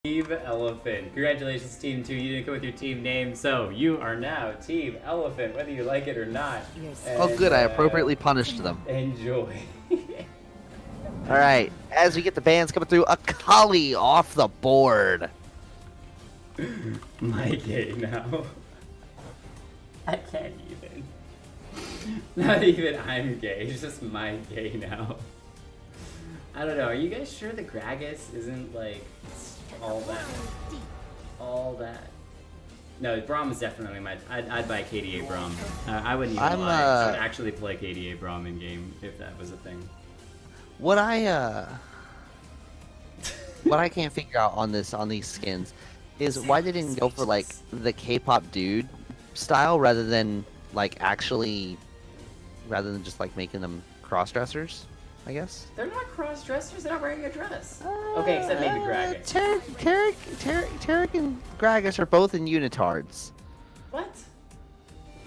Team Elephant. Congratulations, Team 2. You didn't come with your team name, so you are now Team Elephant, whether you like it or not. And, oh, good. I appropriately punished them. Enjoy. All right. As we get the bans coming through, a Kali off the board. My gay now. I can't even. Not even I'm gay. It's just my gay now. I don't know. Are you guys sure the Gragas isn't like all that? All that? No, Braum is definitely my. I'd buy KDA Braum. I wouldn't even lie. I would actually play KDA Braum in game if that was a thing. What I can't figure out on these skins is why they didn't go for like the K-pop dude style rather than just like making them cross-dressers. I guess. They're not cross-dressers, they're not wearing a dress. Okay, except maybe Gragas. Tarek and Gragas are both in unitards. What?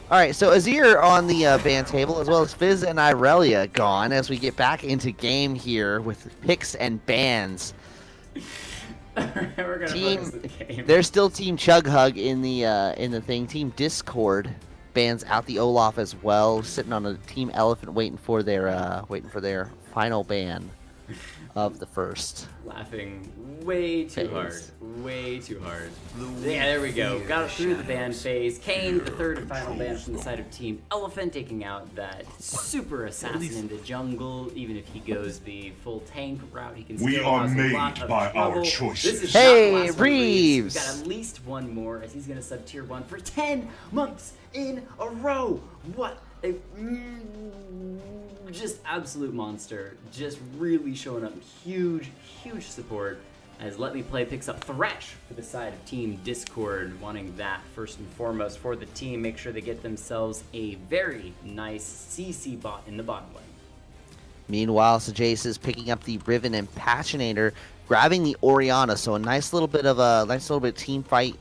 Alright, so Azir on the ban table, as well as Fizz and Irelia gone, as we get back into game here with picks and bans. We're gonna focus the game. There's still Team Chug Hug in the thing. Team Discord bans out the Olaf as well, sitting on a Team Elephant waiting for their final ban of the first. Laughing way too hard. Way too hard. Yeah, there we go. Got through the ban phase. Kane, the third and final ban from the side of Team Elephant, taking out that super assassin in the jungle. Even if he goes the full tank route, he can still cause a lot of trouble. This is hey, Reeves! We've got at least one more, as he's going to sub tier 1 for 10 months in a row. What a just absolute monster. Just really showing up huge support. As Let Me Play picks up Thresh for the side of Team Discord, wanting that first and foremost for the team. Make sure they get themselves a very nice CC bot in the bottom lane. Meanwhile, Jace is picking up the Riven and Passionator, grabbing the Orianna. So a nice little bit of team fight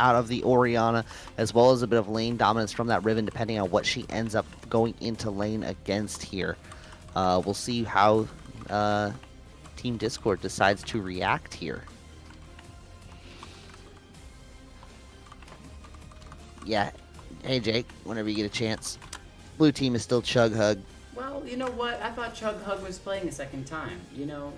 out of the Orianna, as well as a bit of lane dominance from that Riven, depending on what she ends up going into lane against here. We'll see how Team Discord decides to react here. Yeah. Hey, Jake, whenever you get a chance. Blue team is still Chug Hug. Well, you know what? I thought Chug Hug was playing a second time. You know,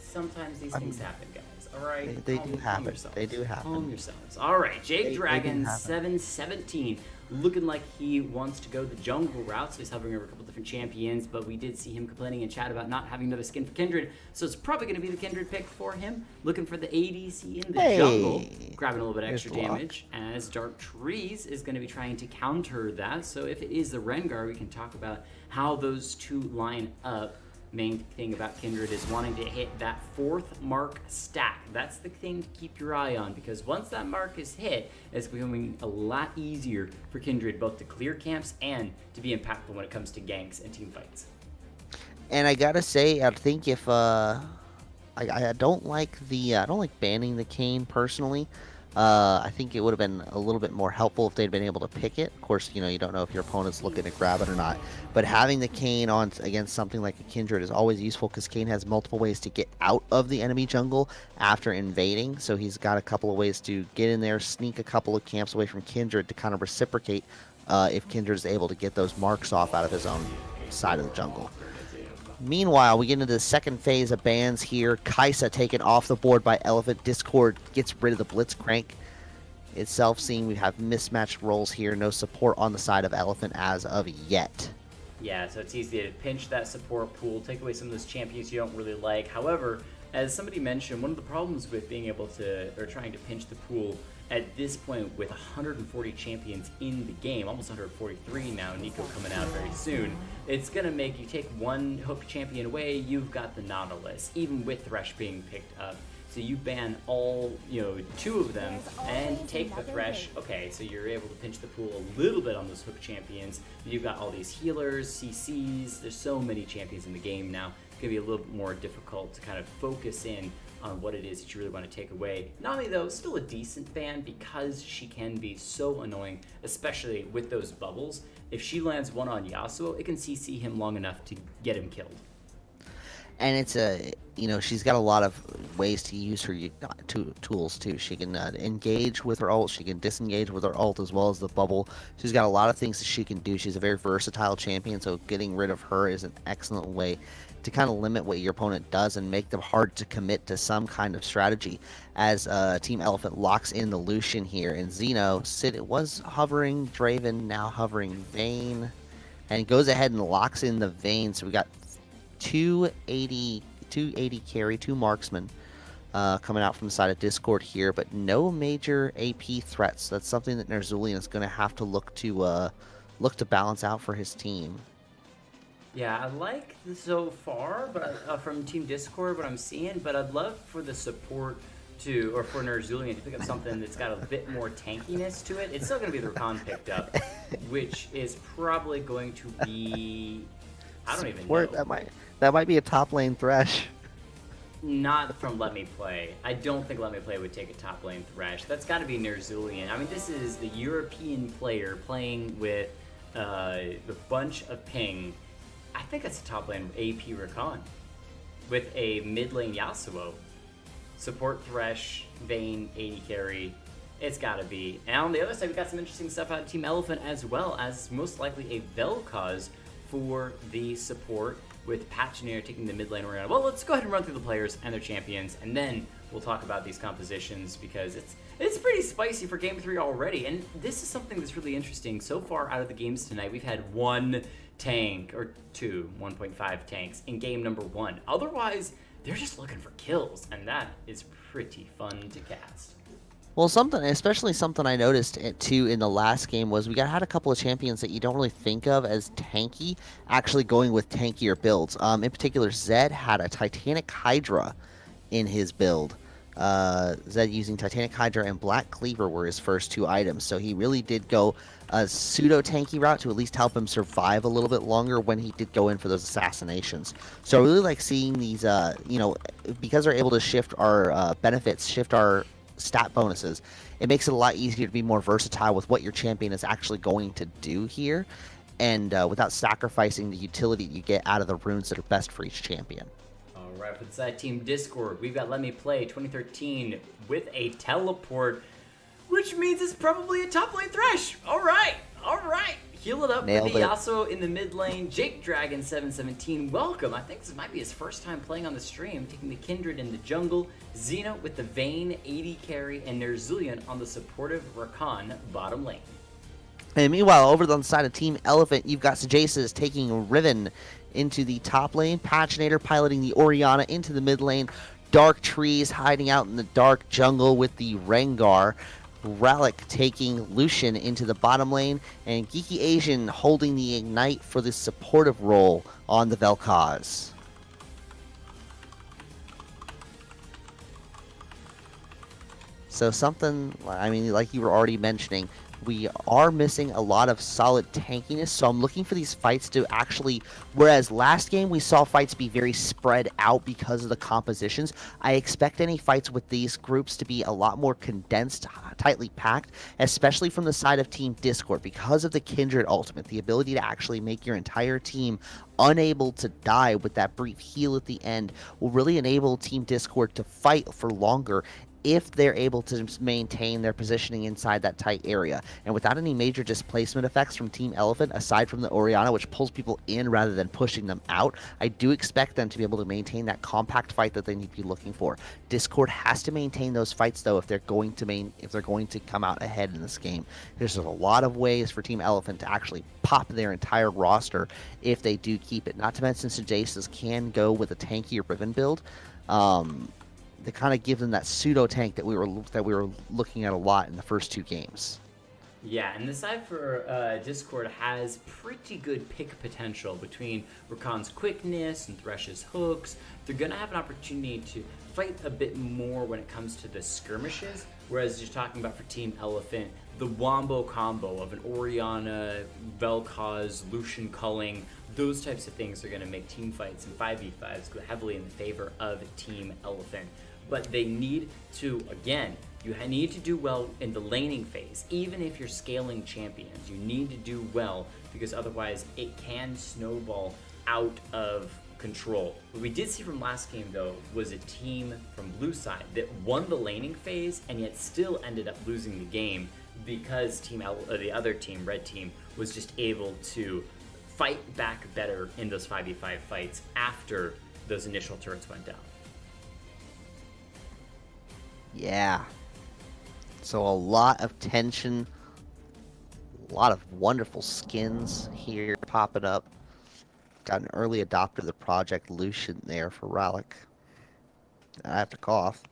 sometimes these things happen, guys. All right, they do happen. They do happen. Calm yourselves. All right, Jake Dragon 717, looking like he wants to go the jungle route. So he's hovering over a couple different champions, but we did see him complaining in chat about not having another skin for Kindred. So it's probably going to be the Kindred pick for him. Looking for the ADC in the jungle, grabbing a little bit extra damage. As Dark Trees is going to be trying to counter that. So if it is the Rengar, we can talk about how those two line up. Main thing about Kindred is wanting to hit that 4th mark stack. That's the thing to keep your eye on, because once that mark is hit, it's becoming a lot easier for Kindred both to clear camps and to be impactful when it comes to ganks and team fights. And I gotta say, I think if I don't like banning the Kayn personally. I think it would have been a little bit more helpful if they'd been able to pick it. Of course, you know, you don't know if your opponent's looking to grab it or not. But having the Kayn on against something like a Kindred is always useful, because Kayn has multiple ways to get out of the enemy jungle after invading. So he's got a couple of ways to get in there, sneak a couple of camps away from Kindred to kind of reciprocate if Kindred is able to get those marks off out of his own side of the jungle. Meanwhile, we get into the second phase of bans here. Kai'Sa taken off the board by Elephant. Discord gets rid of the Blitzcrank itself, seeing we have mismatched roles here. No support on the side of Elephant as of yet. Yeah, so it's easy to pinch that support pool, take away some of those champions you don't really like. However, as somebody mentioned, one of the problems with being able to, or trying to pinch the pool at this point with 140 champions in the game, almost 143 now, Nico coming out very soon, it's going to make you take one hook champion away, you've got the Nautilus, even with Thresh being picked up. So you ban all, 2 of them and take the Thresh. Okay, so you're able to pinch the pool a little bit on those hook champions. You've got all these healers, CCs, there's so many champions in the game now. It's going to be a little bit more difficult to kind of focus in on what it is that you really want to take away. Not only though, still a decent ban, because she can be so annoying, especially with those bubbles. If she lands one on Yasuo, it can CC him long enough to get him killed. and it's a she's got a lot of ways to use her tools too. She can engage with her ult, she can disengage with her ult as well as the bubble. She's got a lot of things that she can do. She's a very versatile champion, so getting rid of her is an excellent way to kind of limit what your opponent does and make them hard to commit to some kind of strategy. As Team Elephant locks in the Lucian here, and Xeno, Sid was hovering Draven, now hovering Vayne, and goes ahead and locks in the Vayne. So we got 280 carry, 2 marksmen coming out from the side of Discord here, but no major AP threats. That's something that Nerzulian is going to have to look to balance out for his team. Yeah, I like so far, but from Team Discord, what I'm seeing, but I'd love for the support or for Nerzulian to pick up something that's got a bit more tankiness to it. It's still going to be the Rakan picked up, which is probably going to be, I don't even know. That might be a top lane Thresh. Not from Let Me Play. I don't think Let Me Play would take a top lane Thresh. That's got to be Nerzulian. I mean, this is the European player playing with the bunch of ping. I think that's a top lane AP Rakan with a mid lane Yasuo. Support Thresh, Vayne, 80 carry. It's gotta be. And on the other side, we got some interesting stuff out of Team Elephant as well, as most likely a Vel'koz for the support, with Patchoneer taking the mid lane around. Well, let's go ahead and run through the players and their champions, and then we'll talk about these compositions, because it's pretty spicy for Game 3 already. And this is something that's really interesting. So far out of the games tonight, we've had 1 tank, or 1.5 tanks in game number 1. Otherwise, they're just looking for kills, and that is pretty fun to cast. Well, especially something I noticed too in the last game was we had a couple of champions that you don't really think of as tanky, actually going with tankier builds. In particular, Zed had a Titanic Hydra in his build. Zed using Titanic Hydra and Black Cleaver were his first 2 items, so he really did go a pseudo-tanky route to at least help him survive a little bit longer when he did go in for those assassinations. So I really like seeing these, because they're able to shift our benefits, shift our stat bonuses, it makes it a lot easier to be more versatile with what your champion is actually going to do here, and without sacrificing the utility you get out of the runes that are best for each champion. Alright, for the side Team Discord, we've got Let Me Play 2013 with a teleport, which means it's probably a top lane Thresh. Alright. Heal it up Nailed with the it. Yasuo in the mid lane. Jake Dragon 717, welcome. I think this might be his first time playing on the stream, taking the Kindred in the jungle. Xeno with the Vayne 80 carry, and Nerzulian on the supportive Rakan bottom lane. And meanwhile, over on the side of Team Elephant, you've got Sejaces taking Riven into the top lane, Patchonator piloting the Orianna into the mid lane, Dark Trees hiding out in the dark jungle with the Rengar, Relic taking Lucian into the bottom lane, and Geeky Asian holding the Ignite for the supportive role on the Vel'koz. So something, I mean, like you were already mentioning, we are missing a lot of solid tankiness, so I'm looking for these fights to actually, whereas last game we saw fights be very spread out because of the compositions, I expect any fights with these groups to be a lot more condensed, tightly packed, especially from the side of Team Discord, because of the Kindred ultimate, the ability to actually make your entire team unable to die with that brief heal at the end will really enable Team Discord to fight for longer if they're able to maintain their positioning inside that tight area. And without any major displacement effects from Team Elephant, aside from the Orianna, which pulls people in rather than pushing them out, I do expect them to be able to maintain that compact fight that they need to be looking for. Discord has to maintain those fights, though, if they're going to come out ahead in this game. There's a lot of ways for Team Elephant to actually pop their entire roster if they do keep it. Not to mention, Sejaces can go with a tankier Riven build. To kind of give them that pseudo tank that we were looking at a lot in the first 2 games. Yeah, and the side for Discord has pretty good pick potential between Rakan's quickness and Thresh's hooks. They're going to have an opportunity to fight a bit more when it comes to the skirmishes, whereas you're talking about for Team Elephant, the wombo combo of an Orianna, Vel'koz, Lucian culling, those types of things are going to make team fights and 5v5s go heavily in favor of Team Elephant. But they need to, again, you need to do well in the laning phase. Even if you're scaling champions, you need to do well, because otherwise it can snowball out of control. What we did see from last game, though, was a team from blue side that won the laning phase and yet still ended up losing the game because the other team, red team, was just able to fight back better in those 5v5 fights after those initial turrets went down. Yeah. So a lot of tension, a lot of wonderful skins here popping up. Got an early adopter of the Project Lucian there for Relic. I have to cough.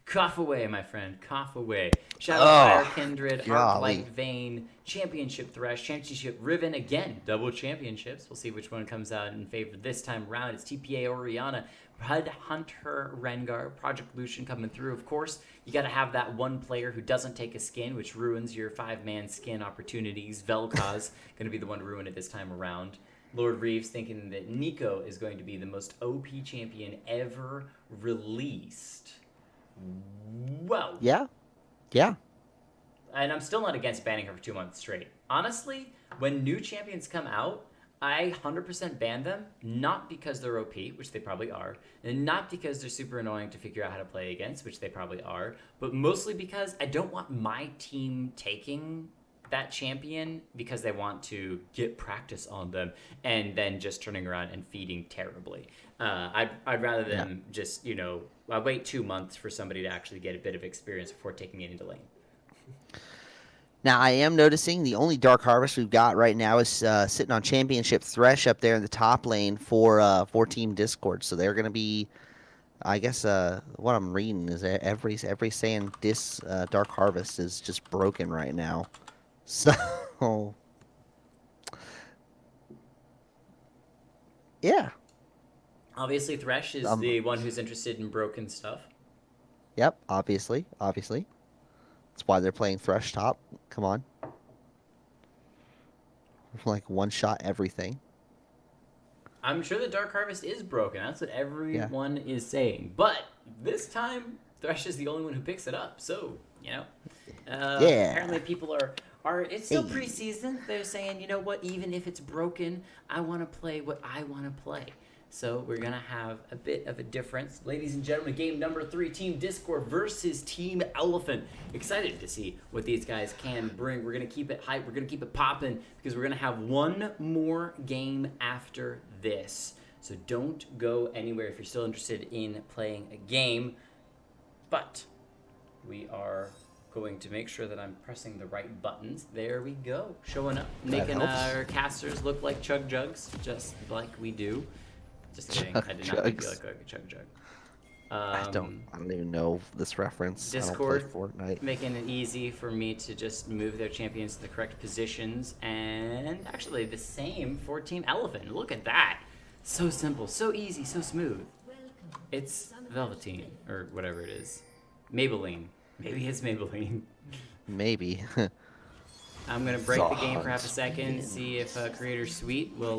Cough away, my friend. Cough away. Shadow Fire Kindred, golly. Arc Light Vein, Championship Thresh, Championship Riven. Again, double championships. We'll see which one comes out in favor this time around. It's TPA Orianna, Hud Hunter Rengar, Project Lucian coming through. Of course, you got to have that one player who doesn't take a skin, which ruins your 5-man skin opportunities. Vel'koz going to be the one to ruin it this time around. Lord Reeves thinking that Nico is going to be the most OP champion ever released. Well. Yeah. Yeah. And I'm still not against banning her for 2 months straight. Honestly, when new champions come out, I 100% ban them, not because they're OP, which they probably are, and not because they're super annoying to figure out how to play against, which they probably are, but mostly because I don't want my team taking that champion because they want to get practice on them and then just turning around and feeding terribly. I'd rather them just, wait 2 months for somebody to actually get a bit of experience before taking it into lane. Now, I am noticing the only Dark Harvest we've got right now is sitting on Championship Thresh up there in the top lane for Team Discord. So they're going to be, I guess, what I'm reading is every saying this Dark Harvest is just broken right now. So, yeah. Obviously, Thresh is the one who's interested in broken stuff. Yep, obviously. That's why they're playing Thresh top. Come on. Like one-shot everything. I'm sure the Dark Harvest is broken. That's what everyone is saying. But this time, Thresh is the only one who picks it up. So, apparently people are it's still preseason. They're saying, you know what, even if it's broken, I want to play what I want to play. So we're going to have a bit of a difference. Ladies and gentlemen, game number 3, Team Discord versus Team Elephant. Excited to see what these guys can bring. We're going to keep it hype. We're going to keep it popping because we're going to have one more game after this. So don't go anywhere if you're still interested in playing a game. But we are going to make sure that I'm pressing the right buttons. There we go. Showing up. Making our casters look like chug jugs, just like we do. Just kidding. I did not make you look like a chug jug. I don't even know this reference. Discord I don't play Fortnite. making it easy for me to just move their champions to the correct positions, and actually the same for Team Elephant. Look at that. So simple, so easy, so smooth. It's Velveteen, or whatever it is. Maybelline. Maybe it's Maybelline. Maybe. I'm going to break the game for half a second, see if Creator Suite will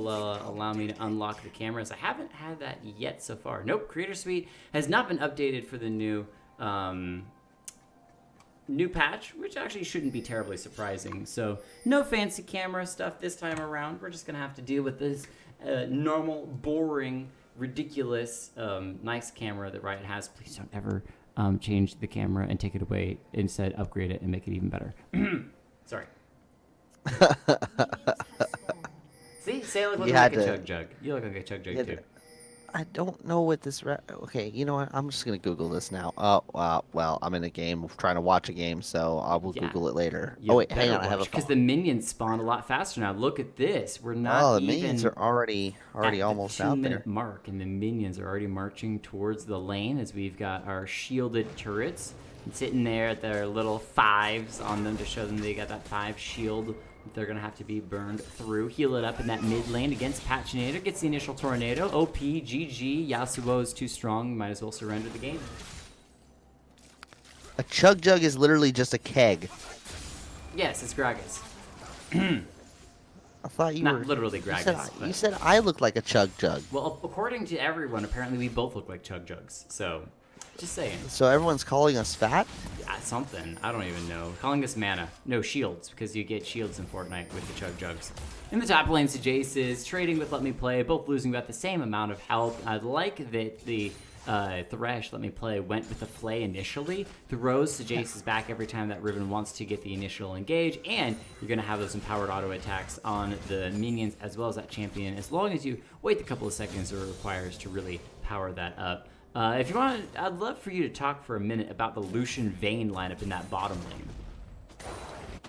allow me to unlock the cameras. I haven't had that yet so far. Nope, Creator Suite has not been updated for the new patch, which actually shouldn't be terribly surprising. So no fancy camera stuff this time around. We're just going to have to deal with this normal, boring, ridiculous, nice camera that Riot has. Please don't ever change the camera and take it away. Instead, upgrade it and make it even better. Sorry. See, say I look like a chug jug. You look like a chug jug too. I don't know what this. Okay, you know what? I'm just gonna Google this now. Oh, well, I'm in a game trying to watch a game, so I will Google it later. You wait, hang on. I have a because the minions spawn a lot faster now. Look at this. We're not. Oh, the minions are already almost out there. 2-minute mark, and the minions are already marching towards the lane as we've got our shielded turrets sitting there at their little 5s on them to show them they got that 5 shield. They're going to have to be burned through. Heal it up in that mid lane against Patchinator. Gets the initial tornado. OP, GG. Yasuo is too strong. Might as well surrender the game. A chug jug is literally just a keg. Yes, it's Gragas. I thought you Not were... literally Gragas. You said I look like a chug jug. Well, according to everyone, apparently we both look like chug jugs. So, just saying. So everyone's calling us fat? something. I don't even know. Calling this mana. No, shields, because you get shields in Fortnite with the Chug Jugs. In the top lane, Jace is trading with Let Me Play, both losing about the same amount of health. I like that the Thresh, Let Me Play, went with the Flay initially. Throws Jace's back every time that Riven wants to get the initial engage, and you're going to have those empowered auto attacks on the minions as well as that champion, as long as you wait the couple of seconds it requires to really power that up. If you want, I'd love for you to talk for a minute about the Lucian Vayne lineup in that bottom lane.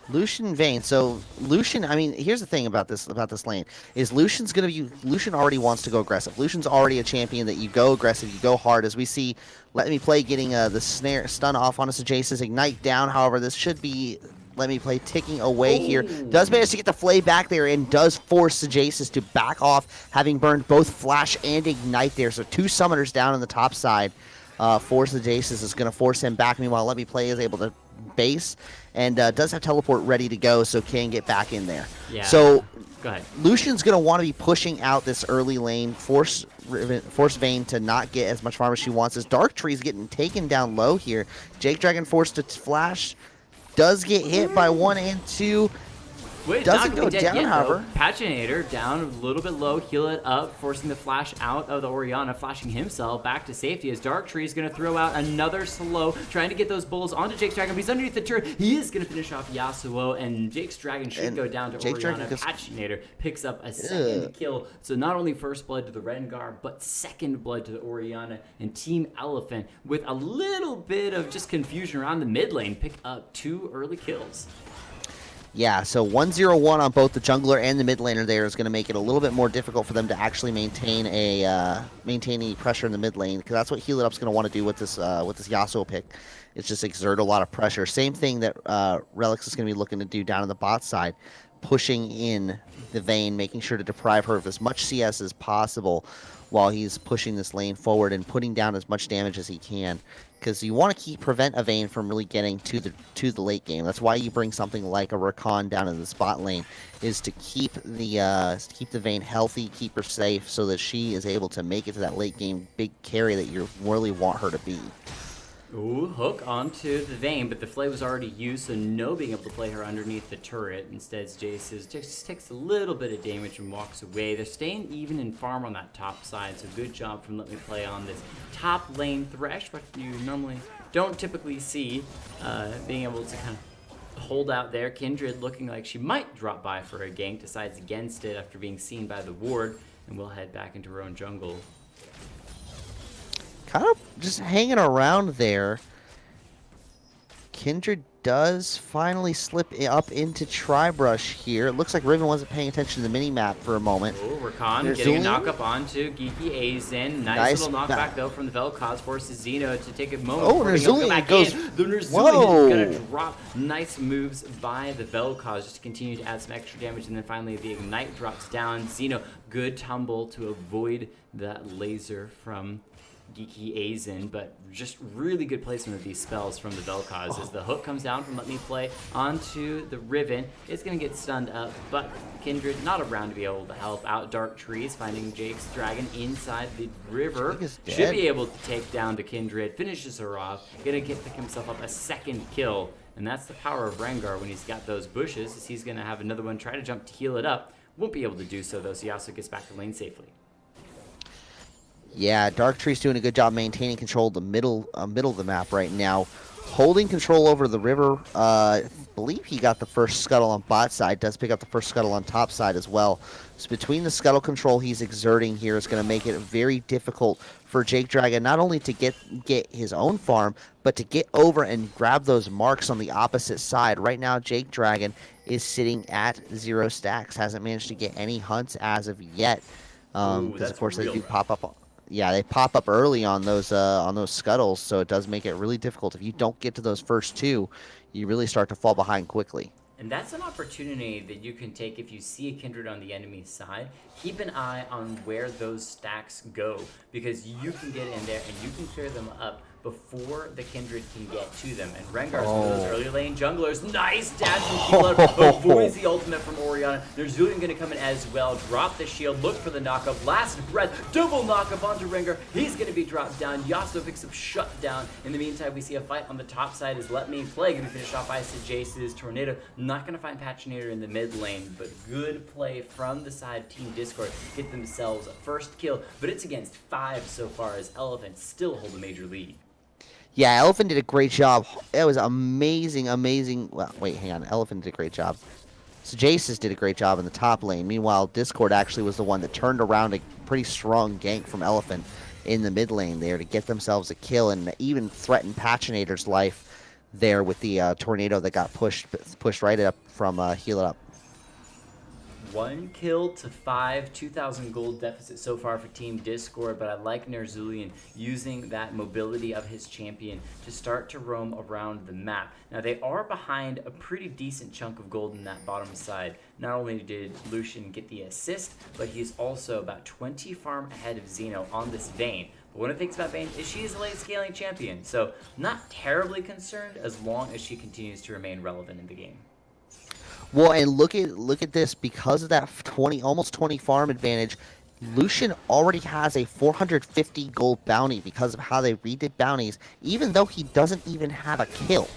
Lucian Vayne. So Lucian, I mean, here's the thing about this lane is Lucian already wants to go aggressive. Lucian's already a champion that you go aggressive, you go hard. As we see, Let Me Play getting the stun off on Jace's ignite down. However, this should be Let Me Play ticking away here. Does manage to get the Flay back there and does force Jace's to back off, having burned both Flash and Ignite there. So 2 summoners down on the top side. Force Jace's is going to force him back. Meanwhile, Let Me Play is able to base and does have teleport ready to go, so can get back in there. Yeah. So go ahead. Lucian's going to want to be pushing out this early lane, force Vayne to not get as much farm as she wants. As Dark Tree's getting taken down low here. Jake Dragon forced to flash. Does get hit by 1 and 2. Wait, doesn't go down, yet, however. Paginator down a little bit low, heal it up, forcing the flash out of the Orianna, flashing himself back to safety as Dark Tree is going to throw out another slow, trying to get those bulls onto Jake's Dragon, but he's underneath the turret. He is going to finish off Yasuo, and Jake's Dragon should go down to Orianna. Paginator picks up a second kill, so not only first blood to the Rengar, but second blood to the Orianna, and Team Elephant, with a little bit of just confusion around the mid lane, pick up 2 early kills. Yeah, so 1-0-1 on both the jungler and the mid laner there is going to make it a little bit more difficult for them to actually maintain any pressure in the mid lane, because that's what Heal It Up's going to want to do with this Yasuo pick. It's just exert a lot of pressure. Same thing that Relix is going to be looking to do down on the bot side, pushing in the Vayne, making sure to deprive her of as much CS as possible while he's pushing this lane forward and putting down as much damage as he can. Because you want to prevent a Vayne from really getting to the late game. That's why you bring something like a Rakan down in the spot lane, is to keep the Vayne healthy, keep her safe, so that she is able to make it to that late game big carry that you really want her to be. Ooh, hook onto the Vayne, but the Flay was already used, so no being able to play her underneath the turret. Instead, Jace just takes a little bit of damage and walks away. They're staying even in farm on that top side, so good job from Let Me Play on this top lane Thresh, what you normally don't typically see, being able to kind of hold out there. Kindred looking like she might drop by for a gank, decides against it after being seen by the ward, and will head back into her own jungle. Kind of just hanging around there. Kindred does finally slip up into Tribrush here. It looks like Riven wasn't paying attention to the mini-map for a moment. Oh, Rakan getting a knock-up onto Geeky Azen. Nice little knockback, though, from the Vel'koz. Forces Xeno to take a moment. Oh, Nerzulian goes... The Nerzulian is going to drop. Nice moves by the Vel'koz just to continue to add some extra damage. And then finally the Ignite drops down. Xeno, good tumble to avoid that laser from Geeky Azen, but just really good placement of these spells from the Vel'koz. As the hook comes down from Let Me Play onto the Riven, it's going to get stunned up, but Kindred not around to be able to help out. Dark Trees finding Jake's Dragon inside the river. Should be able to take down the Kindred, finishes her off, going to pick himself up a second kill, and that's the power of Rengar when he's got those bushes, as he's going to have another one try to jump to heal it up. Won't be able to do so, though, so he also gets back to lane safely. Yeah, Dark Tree's doing a good job maintaining control of the middle of the map right now. Holding control over the river. I believe he got the first scuttle on bot side. Does pick up the first scuttle on top side as well. So between the scuttle control he's exerting here is going to make it very difficult for Jake Dragon not only to get his own farm, but to get over and grab those marks on the opposite side. Right now, Jake Dragon is sitting at 0 stacks. Hasn't managed to get any hunts as of yet. Because of course they do pop up. Yeah, they pop up early on those scuttles, so it does make it really difficult. If you don't get to those first 2, you really start to fall behind quickly. And that's an opportunity that you can take if you see a Kindred on the enemy side. Keep an eye on where those stacks go, because you can get in there and you can clear them up before the Kindred can get to them. And Rengar's one of those early lane junglers. Nice dash from Keelan. Avoids the ultimate from Orianna. Nerzulian going to come in as well. Drop the shield. Look for the knockup. Last breath. Double knockup onto Rengar. He's going to be dropped down. Yasuo picks up shutdown. In the meantime, we see a fight on the top side as Let Me Play. Going to be finished off by Sejace's Tornado. Not going to find Pachinator in the mid lane, but good play from the side of Team Discord. Get themselves a first kill, but it's against 5 so far as Elephant still hold a major lead. Yeah, Elephant did a great job. It was amazing. Well, wait, hang on. Elephant did a great job. So Jace's did a great job in the top lane. Meanwhile, Discord actually was the one that turned around a pretty strong gank from Elephant in the mid lane there to get themselves a kill and even threaten Pachinator's life there with the tornado that got pushed right up from Heal It Up. 1 kill to 5, 2,000 gold deficit so far for Team Discord, but I like Nerzulian using that mobility of his champion to start to roam around the map. Now they are behind a pretty decent chunk of gold in that bottom side. Not only did Lucian get the assist, but he's also about 20 farm ahead of Xeno on this Vayne. But one of the things about Vayne is she is a late scaling champion, so not terribly concerned as long as she continues to remain relevant in the game. Well, and look at this, because of that almost 20 farm advantage, Lucian already has a 450 gold bounty because of how they redid bounties, even though he doesn't even have a kill.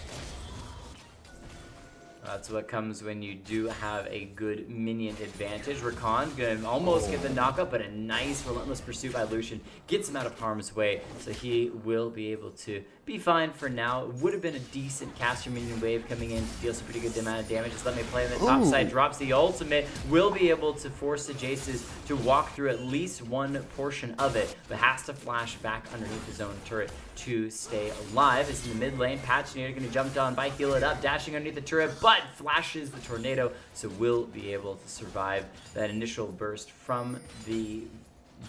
That's what comes when you do have a good minion advantage. Rakan's going to almost get the knockup, but a nice relentless pursuit by Lucian gets him out of harm's way, so he will be able to be fine for now. It would have been a decent caster minion wave coming in to deal some pretty good amount of damage. Just Let Me Play on the top side, drops the ultimate, will be able to force the Jaces to walk through at least one portion of it, but has to flash back underneath his own turret to stay alive. It's in the mid lane. Pachinator going to jump down by Heal It Up, dashing underneath the turret, but flashes the tornado, so will be able to survive that initial burst from the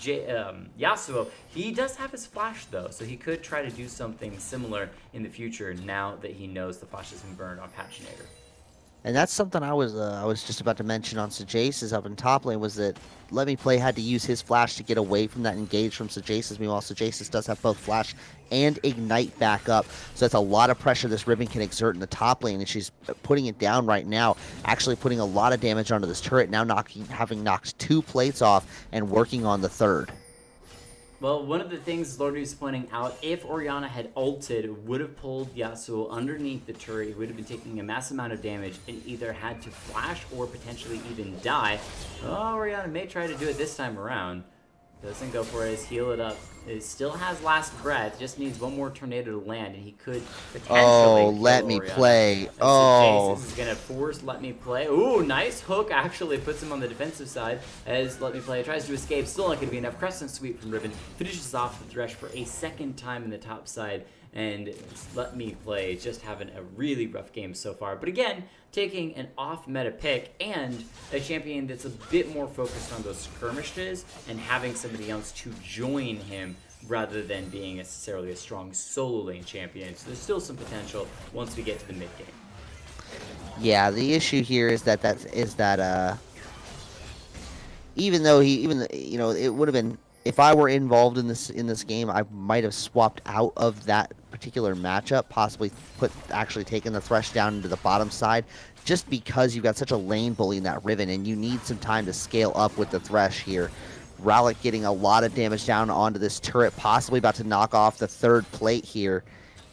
Yasuo. He does have his flash though, so he could try to do something similar in the future now that he knows the flash has been burned on Pachinator. And that's something I was just about to mention on Sejace's up in top lane, was that Let Me Play had to use his flash to get away from that engage from Sejace's. Meanwhile, Sejace's does have both flash and ignite back up, so that's a lot of pressure this Riven can exert in the top lane, and she's putting it down right now, actually putting a lot of damage onto this turret, now having knocked 2 plates off and working on the 3rd. Well, one of the things Lord was pointing out, if Orianna had ulted, would have pulled Yasuo underneath the turret. He would have been taking a massive amount of damage and either had to flash or potentially even die. Oh, Orianna may try to do it this time around. Doesn't go for it. His Heal It Up. It still has last breath. Just needs one more tornado to land, and he could potentially Let Me Play. Jace is going to force Let Me Play. Ooh, nice hook. Actually puts him on the defensive side as Let Me Play tries to escape. Still not going to be enough. Crescent Sweep from Riven finishes off the Thresh for a second time in the top side. And Let Me Play just having a really rough game so far. But again, taking an off-meta pick and a champion that's a bit more focused on those skirmishes and having somebody else to join him rather than being necessarily a strong solo lane champion. So there's still some potential once we get to the mid game. Yeah, the issue here is that even though it would have been, if I were involved in this game, I might have swapped out of that particular matchup, possibly actually taking the Thresh down into the bottom side, just because you've got such a lane bully in that Riven, and you need some time to scale up with the Thresh here. Rowlet getting a lot of damage down onto this turret, possibly about to knock off the 3rd plate here.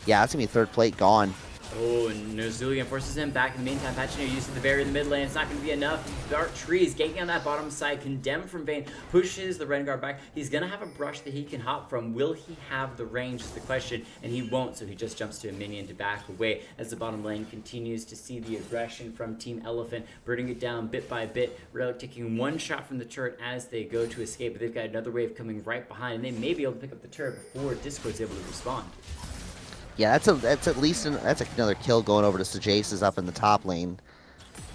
Yeah, that's going to be 3rd plate gone. Oh, and Nerzulian forces him back. In the meantime, Pachinator uses the barrier in the mid lane. It's not going to be enough. Dark Trees ganking on that bottom side. Condemned from Vayne. Pushes the Rengar back. He's going to have a brush that he can hop from. Will he have the range is the question. And he won't, so he just jumps to a minion to back away as the bottom lane continues to see the aggression from Team Elephant, burning it down bit by bit. Relic taking 1 shot from the turret as they go to escape. But they've got another wave coming right behind. And they may be able to pick up the turret before Discord's able to respond. Yeah, that's at least that's another kill going over to Sejace's up in the top lane.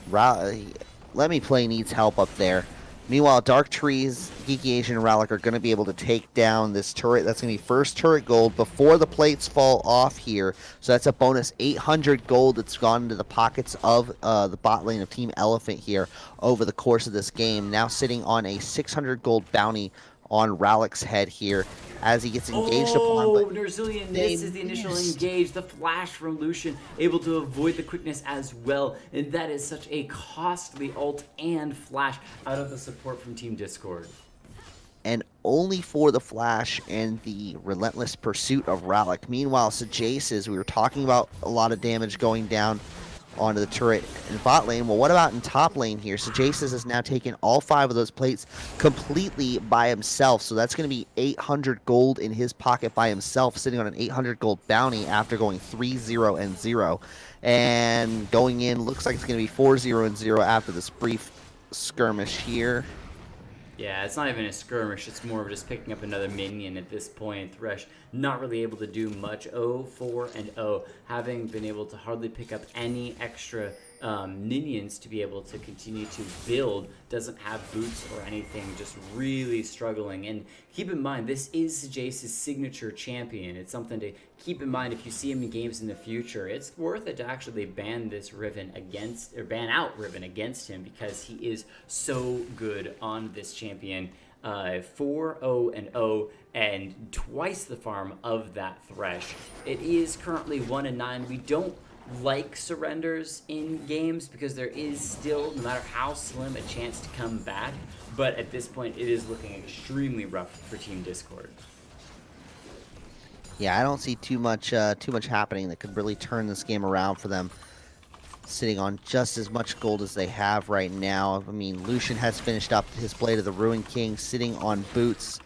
Let Me Play needs help up there. Meanwhile, Dark Trees, Geeky Asian, and Rowlet are going to be able to take down this turret. That's going to be first turret gold before the plates fall off here. So that's a bonus 800 gold that's gone into the pockets of the bot lane of Team Elephant here over the course of this game. Now sitting on a 600 gold bounty on Rallick's head here as he gets engaged upon. But Nerzilian they misses the initial missed. engage. The flash from Lucian, able to avoid the quickness as well. And that is such a costly ult and flash out of the support from Team Discord. And only for the flash and the relentless pursuit of Rallick. Meanwhile, Sejace, as we were talking about, a lot of damage going down onto the turret in bot lane. Well, what about in top lane here? Sejace has now taken all 5 of those plates completely by himself. So that's going to be 800 gold in his pocket by himself, sitting on an 800 gold bounty after going 3-0 and 0. And going in, looks like it's going to be 4-0 and 0 after this brief skirmish here. Yeah, it's not even a skirmish, it's more of just picking up another minion at this point. Thresh not really able to do much. 0-4 and 0, having been able to hardly pick up any extra minions to be able to continue to build. Doesn't have boots or anything, just really struggling. And keep in mind, this is Jace's signature champion. It's something to keep in mind if you see him in games in the future. It's worth it to actually ban this Riven against, or ban out Riven against him, because he is so good on this champion. 4-0 and 0, and twice the farm of that Thresh. It is currently 1-9. We don't like surrenders in games because there is still, no matter how slim, a chance to come back. But at this point, it is looking extremely rough for Team Discord. Yeah, I don't see too much happening that could really turn this game around for them. Sitting on just as much gold as they have right now. I mean, Lucian has finished up his Blade of the Ruin King, sitting on boots.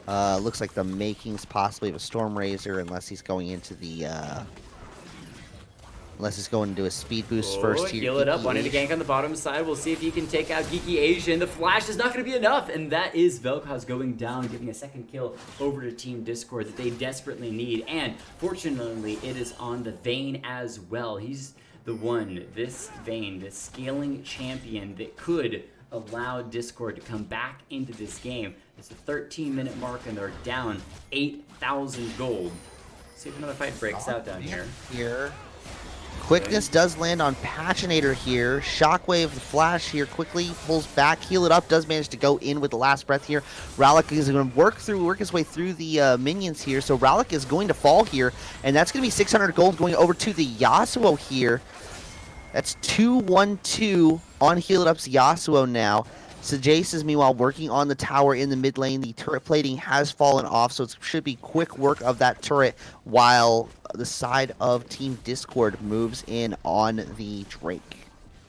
Looks like the makings possibly of a Storm Razor, unless he's going into the unless he's going to do a speed boost first here. Heal it up, wanting to gank on the bottom side. We'll see if he can take out Geeky Asian. The flash is not going to be enough, and that is Vel'koz going down, giving a second kill over to Team Discord that they desperately need. And fortunately, it is on the Vayne as well. He's the one, this Vayne, this scaling champion that could allow Discord to come back into this game. It's a 13-minute mark, and they're down 8,000 gold. See if another fight breaks out down here. Quickness does land on Patchinator here. Shockwave, the flash here quickly pulls back. Heal it up, does manage to go in with the last breath here. Rallick is going to work his way through the minions here. So Rallick is going to fall here, and that's going to be 600 gold going over to the Yasuo here. That's 2-1-2 on Heal It Up's Yasuo now. Sejace is meanwhile working on the tower in the mid lane. The turret plating has fallen off, so it should be quick work of that turret while the side of Team Discord moves in on the Drake.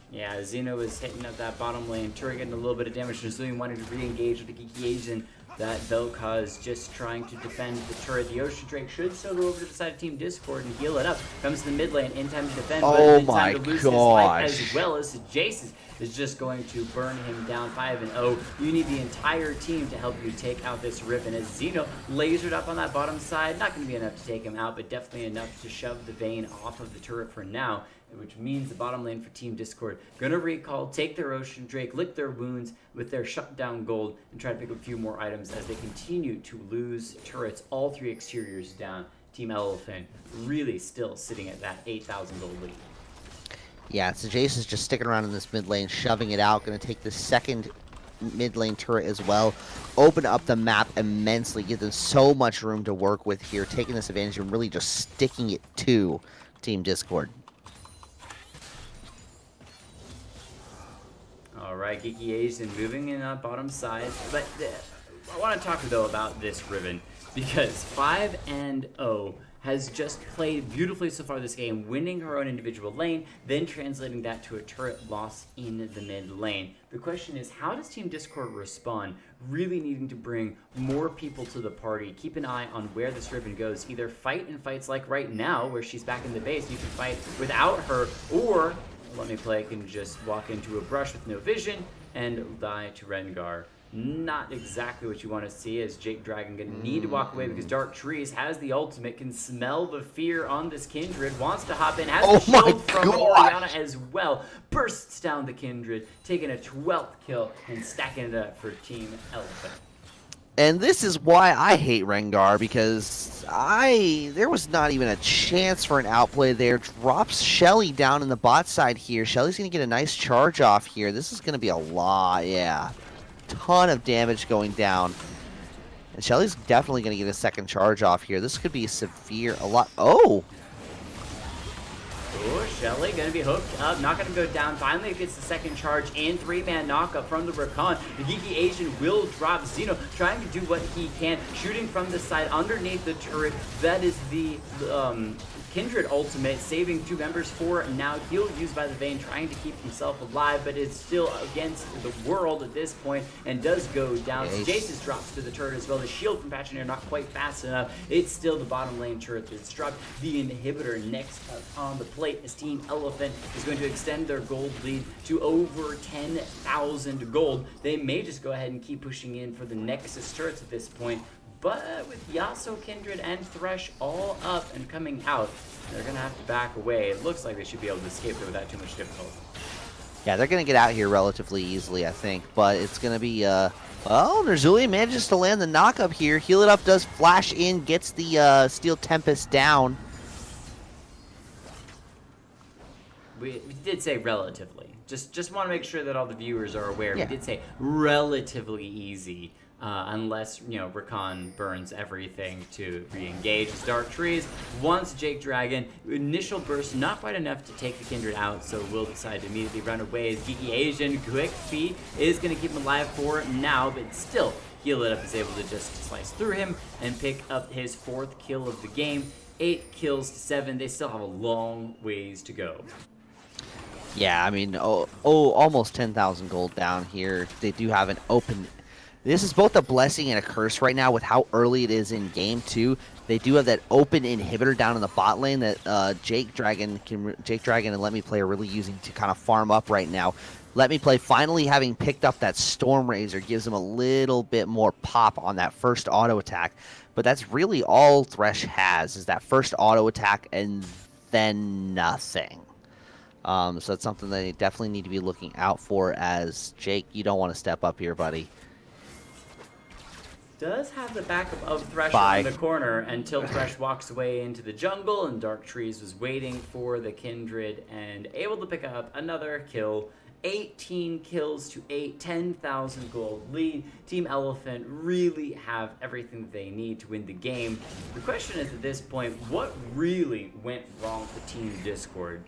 Yeah, Zeno is hitting up that bottom lane. Turret getting a little bit of damage. Resuing wanting to re-engage with the Geeky Asian. That Vel'koz just trying to defend the turret. The Ocean Drake should still go over to the side of Team Discord and heal it up. Comes to the mid lane in time to defend, but in time to lose his life, as well as Jace is just going to burn him down 5-0. You need the entire team to help you take out this Riven, as Zeno lasered up on that bottom side. Not going to be enough to take him out, but definitely enough to shove the Vayne off of the turret for now, which means the bottom lane for Team Discord gonna recall, take their Ocean Drake, lick their wounds with their shutdown gold, and try to pick up a few more items as they continue to lose turrets, all 3 exteriors down. Team Elephant really still sitting at that 8,000 gold lead. Yeah, so Jason's just sticking around in this mid lane, shoving it out, gonna take the second mid lane turret as well, open up the map immensely, give them so much room to work with here, taking this advantage and really just sticking it to Team Discord. Alright, Geeky Asian moving in on bottom side. But I want to talk, though, about this Riven, because 5-0 has just played beautifully so far this game, winning her own individual lane, then translating that to a turret loss in the mid lane. The question is, how does Team Discord respond? Really needing to bring more people to the party. Keep an eye on where this Riven goes. Either fight in fights like right now, where she's back in the base, you can fight without her, or Let Me Play can just walk into a brush with no vision and die to Rengar. Not exactly what you want to see, as Jake Dragon going to need to walk away because Dark Trees has the ultimate, can smell the fear on this Kindred, wants to hop in, has the shield from Orianna as well, bursts down the Kindred, taking a 12th kill and stacking it up for Team Elephant. And this is why I hate Rengar, because there was not even a chance for an outplay there. Drops Shelly down in the bot side here. Shelly's going to get a nice charge off here. This is going to be a lot, yeah. Ton of damage going down. And Shelly's definitely going to get a second charge off here. This could be severe. Oh! Oh, Shelly gonna be hooked up, not gonna go down. Finally gets the second charge in. 3-man knockup from the Rakan. The Geeky Asian will drop Xeno, trying to do what he can, shooting from the side underneath the turret. That is the Kindred ultimate, saving 2 members for now. Heal used by the Vayne, trying to keep himself alive, but it's still against the world at this point and does go down. So Jace's drops to the turret as well. The shield from Patchoneer not quite fast enough. It's still the bottom lane turret that's dropped. The inhibitor next up on the plate as Team Elephant is going to extend their gold lead to over 10,000 gold. They may just go ahead and keep pushing in for the Nexus turrets at this point. But with Yasuo, Kindred, and Thresh all up and coming out, they're going to have to back away. It looks like they should be able to escape it without too much difficulty. Yeah, they're going to get out here relatively easily, I think. But it's going to be, well, Nerzulian manages to land the knock-up here. Heal It Up does flash in, gets the Steel Tempest down. We did say relatively. Just want to make sure that all the viewers are aware. Yeah. We did say relatively easy. Unless, Rakan burns everything to re-engage. It's Dark Trees wants Jake Dragon. Initial burst, not quite enough to take the Kindred out, so will decide to immediately run away. As Geeky Asian, quick feet is going to keep him alive for now, but still, Heal It Up is able to just slice through him and pick up his 4th kill of the game. 8 kills to 7. They still have a long ways to go. Yeah, I mean, almost 10,000 gold down here. They do have an open... This is both a blessing and a curse right now with how early it is in game 2. They do have that open inhibitor down in the bot lane that Jake Dragon and Let Me Play are really using to kind of farm up right now. Let Me Play finally having picked up that Storm Razor gives him a little bit more pop on that first auto attack. But that's really all Thresh has, is that first auto attack and then nothing. So that's something they definitely need to be looking out for, as Jake, you don't want to step up here, buddy. Does have the backup of Thresh in the corner until Thresh walks away into the jungle, and Dark Trees was waiting for the Kindred and able to pick up another kill. 18 kills to 8, 10,000 gold lead. Team Elephant really have everything they need to win the game. The question is at this point, what really went wrong for Team Discord?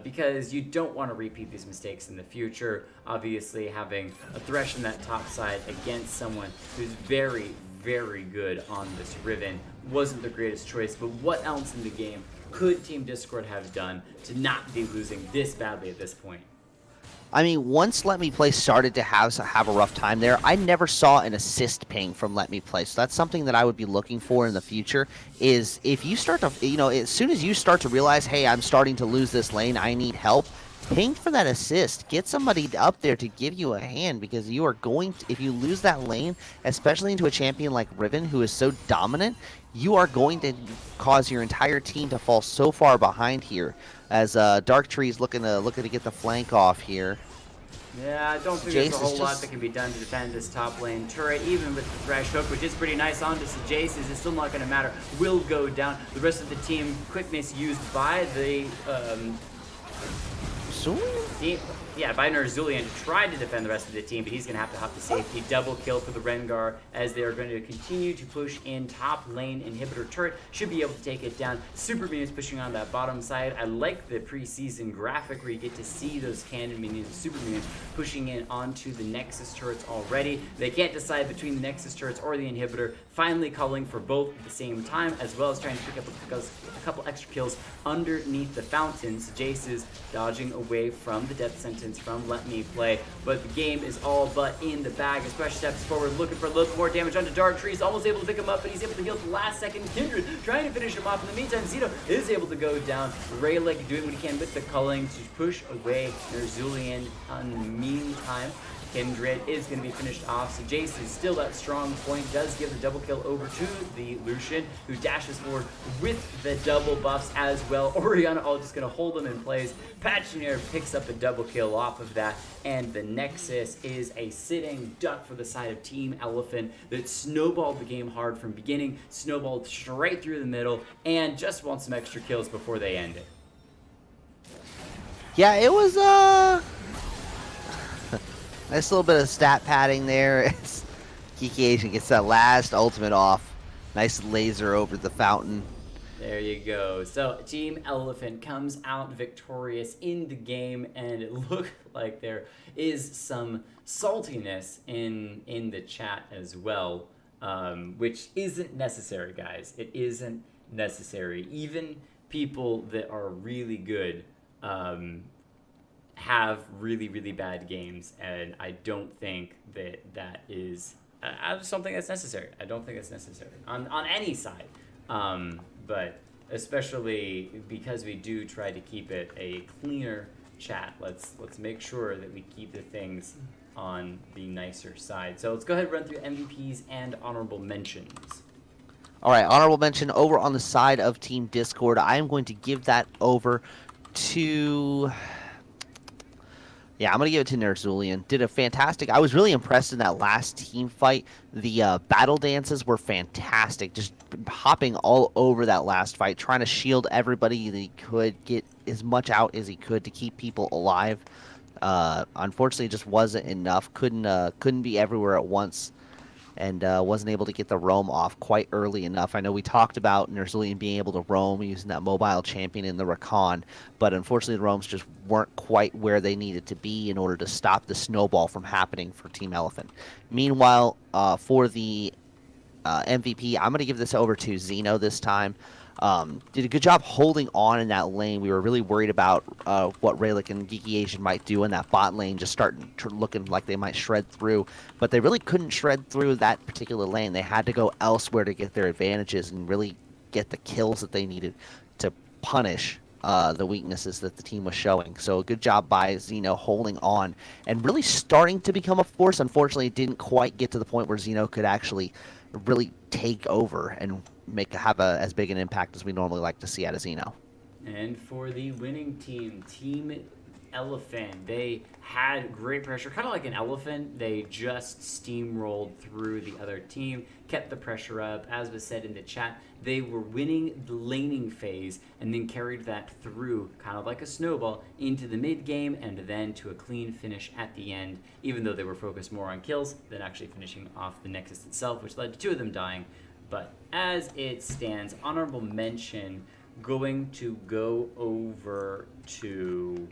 Because you don't want to repeat these mistakes in the future. Obviously, having a Thresh in that top side against someone who's very, very good on this Riven wasn't the greatest choice. But what else in the game could Team Discord have done to not be losing this badly at this point? I mean, once Let Me Play started to have a rough time there, I never saw an assist ping from Let Me Play. So that's something that I would be looking for in the future, is if you start to, as soon as you start to realize, hey, I'm starting to lose this lane, I need help, ping for that assist. Get somebody up there to give you a hand, because you are going to, if you lose that lane, especially into a champion like Riven, who is so dominant, you are going to cause your entire team to fall so far behind here. As Dark Tree's looking to get the flank off here. Yeah, I don't think there's a whole lot that can be done to defend this top lane turret, even with the Thresh hook, which is pretty nice onto Jace's. It's still not going to matter. Will go down. The rest of the team, quickness used by the by Nerzulian to try to defend the rest of the team, but he's going to have to hop to safety. Double kill for the Rengar, as they are going to continue to push in top lane. Inhibitor turret should be able to take it down. Super minions pushing on that bottom side. I like the preseason graphic where you get to see those cannon minions, super minions, pushing in onto the Nexus turrets already. They can't decide between the Nexus turrets or the inhibitor, finally calling for both at the same time, as well as trying to pick up a couple extra kills underneath the fountains. Jace is dodging away from the death sentence from Let Me Play, but the game is all but in the bag. As Thresh steps forward, looking for a little more damage onto Dark Trees, almost able to pick him up, but he's able to heal at the last second. Kindred trying to finish him off. In the meantime, Zito is able to go down. Rayleigh doing what he can with the culling to push away Nerzulian. In the meantime, Kindred is going to be finished off, so Jace is still that strong point, does give the double kill over to the Lucian, who dashes forward with the double buffs as well. Orianna all just going to hold him in place. Patchoneer picks up a double kill off of that, and the Nexus is a sitting duck for the side of Team Elephant that snowballed the game hard from beginning, snowballed straight through the middle, and just want some extra kills before they end it. Yeah, it was nice little bit of stat padding there. Geeky Asian gets that last ultimate off. Nice laser over the fountain. There you go. So Team Elephant comes out victorious in the game, and it looked like there is some saltiness in the chat as well, which isn't necessary, guys. It isn't necessary. Even people that are really good have really, really bad games, and I don't think that is something that's necessary. I don't think it's necessary on any side. But especially because we do try to keep it a cleaner chat, let's make sure that we keep the things on the nicer side. So let's go ahead and run through MVPs and honorable mentions. All right, honorable mention over on the side of Team Discord. I am going to give that over to... Yeah, I'm going to give it to Nerzulian. Did a fantastic... I was really impressed in that last team fight. The battle dances were fantastic. Just hopping all over that last fight, trying to shield everybody that he could, get as much out as he could to keep people alive. Unfortunately, it just wasn't enough. Couldn't be everywhere at once. And wasn't able to get the roam off quite early enough. I know we talked about Nerzulian being able to roam using that mobile champion in the Rakan, but unfortunately the roams just weren't quite where they needed to be in order to stop the snowball from happening for Team Elephant. Meanwhile, for the MVP, I'm going to give this over to Xeno this time. Did a good job holding on in that lane. We were really worried about what Raylick and Geeky Asian might do in that bot lane, just looking like they might shred through. But they really couldn't shred through that particular lane. They had to go elsewhere to get their advantages and really get the kills that they needed to punish the weaknesses that the team was showing. So a good job by Xeno holding on and really starting to become a force. Unfortunately, it didn't quite get to the point where Xeno could actually really take over and have as big an impact as we normally like to see out of Xeno. And for the winning team, Team Elephant, they had great pressure, kind of like an elephant. They just steamrolled through the other team, kept the pressure up. As was said in the chat, they were winning the laning phase and then carried that through, kind of like a snowball, into the mid game and then to a clean finish at the end, even though they were focused more on kills than actually finishing off the Nexus itself, which led to 2 of them dying. But as it stands, honorable mention going to go over to...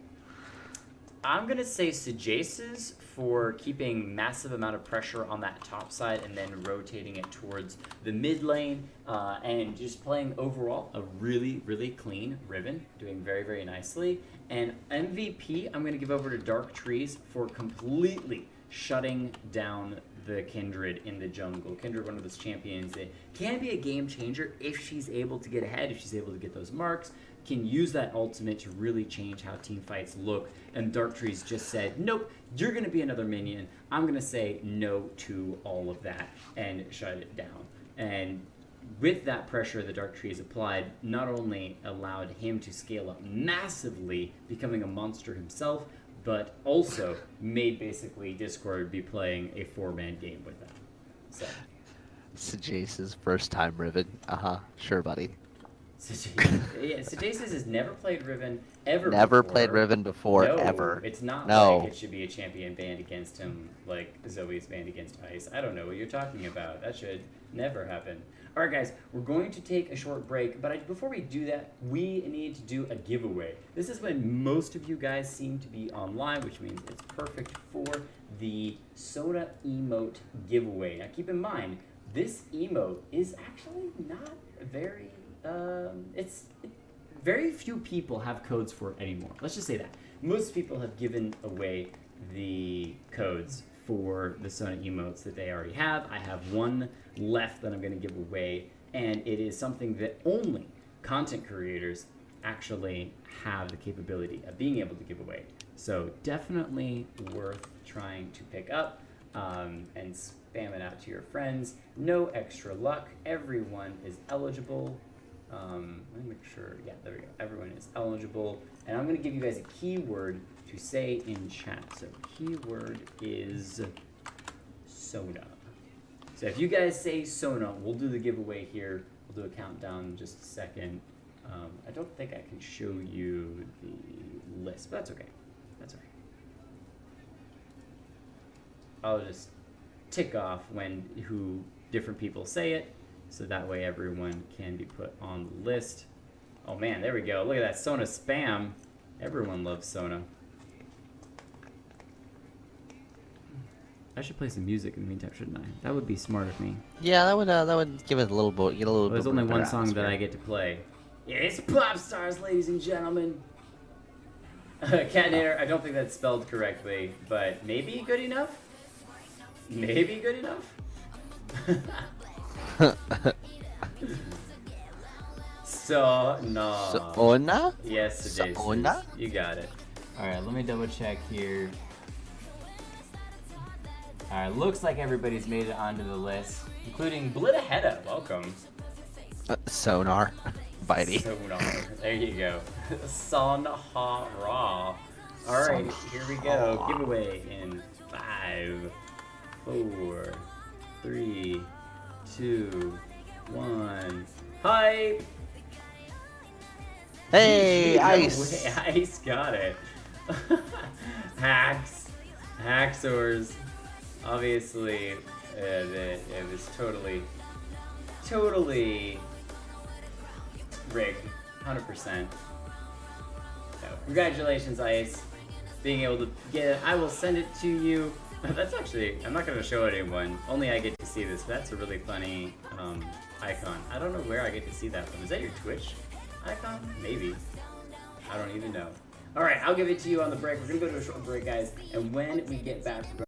I'm going to say Sejaces for keeping massive amount of pressure on that top side and then rotating it towards the mid lane and just playing overall a really, really clean Riven, doing very, very nicely. And MVP, I'm going to give over to Dark Trees for completely shutting down the Kindred in the jungle. Kindred, one of those champions that can be a game changer if she's able to get ahead, if she's able to get those marks, can use that ultimate to really change how team fights look. And Dark Trees just said, nope, you're going to be another minion. I'm going to say no to all of that and shut it down. And with that pressure the Dark Trees applied, not only allowed him to scale up massively, becoming a monster himself, but also made basically Discord be playing a 4-man game with them. So, Sejace's first time Riven. Sure, buddy. Sejaces has never played Riven ever. Never before. played Riven before, no, ever. It's not no. like it should be a champion banned against him like Zoe's banned against Ice. I don't know what you're talking about. That should never happen. All right, guys, we're going to take a short break, but before we do that, we need to do a giveaway. This is when most of you guys seem to be online, which means it's perfect for the Soda emote giveaway. Now, keep in mind, this emote is actually not very... very few people have codes for it anymore. Let's just say that. Most people have given away the codes for the Sona emotes that they already have. I have one left that I'm going to give away, and it is something that only content creators actually have the capability of being able to give away. So definitely worth trying to pick up and spam it out to your friends. No extra luck. Everyone is eligible. Let me make sure. Yeah, there we go. Everyone is eligible. And I'm going to give you guys a keyword to say in chat. So keyword is Sona. So if you guys say Sona, we'll do the giveaway here. We'll do a countdown in just a second. I don't think I can show you the list, but that's okay. That's okay. I'll just tick off who different people say it, so that way everyone can be put on the list. Oh man, there we go. Look at that Sona spam. Everyone loves Sona. I should play some music in the meantime, shouldn't I? That would be smart of me. Yeah, that would give it a little bit. Get a little. There's bit only better one song that atmosphere. I get to play. It's Pop Stars, ladies and gentlemen. Catnator, I don't think that's spelled correctly, but maybe good enough? Maybe good enough? Sona? Yes, it is. Sona? You got it. Alright, let me double check here. Alright, looks like everybody's made it onto the list, including Blitaheda. Welcome. Sonar. Bitey. Sonar. There you go. Sonhara. Alright, here we go. Giveaway in 5, 4, 3, 2, 1. Hype! Hey, No Ice. way, Ice got it. Hacks. Haxors. Obviously, it was totally rigged. 100%. So, congratulations, Ice. Being able to get it. I will send it to you. That's actually, I'm not going to show it to anyone. Only I get to see this. That's a really funny icon. I don't know where I get to see that from. Is that your Twitch icon? Maybe. I don't even know. Alright, I'll give it to you on the break. We're going to go to a short break, guys. And when we get back,